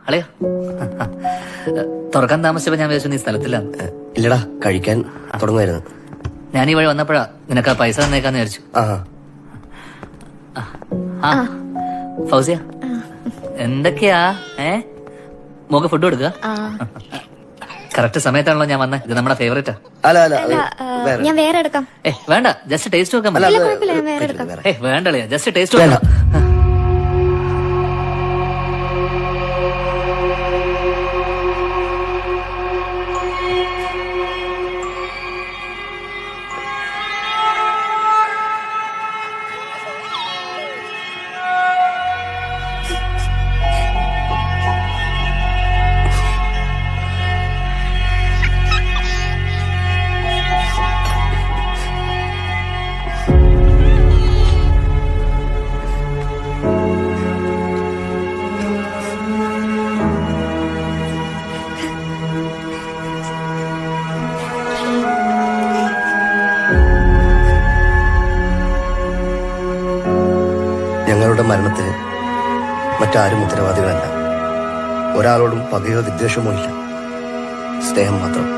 അളയാ തുറക്കാൻ താമസിച്ചപ്പോ ഞാൻ വിചാരിച്ചു നീ സ്ഥലത്തില്ല. ഇല്ലടാ, കഴിക്കാൻ തുടങ്ങുമായിരുന്നു. ഞാൻ ഈ വഴി വന്നപ്പോഴാ നിനക്ക് ആ പൈസ തന്നേക്കാന്ന് വിചാരിച്ചു. ഫൗസിയ, എന്തൊക്കെയാ മോക്ക് ഫുഡ് കൊടുക്കുക? കറക്റ്റ് സമയത്താണല്ലോ ഞാൻ വന്നത്. ഇത് നമ്മുടെ ഫേവറേറ്റാ. ഞാൻ വേറെ എടുക്കാം. വേണ്ട, ജസ്റ്റ് ടേസ്റ്റ് നോക്കാൻ. വേണ്ടല്ലേ, ജസ്റ്റ് ടേസ്റ്റ് നോക്കാം. ഞങ്ങളുടെ മരണത്തിന് മറ്റാരും ഉത്തരവാദികളല്ല. ഒരാളോടും പകയോ വിദ്വേഷമോ ഇല്ല, സ്നേഹം മാത്രം.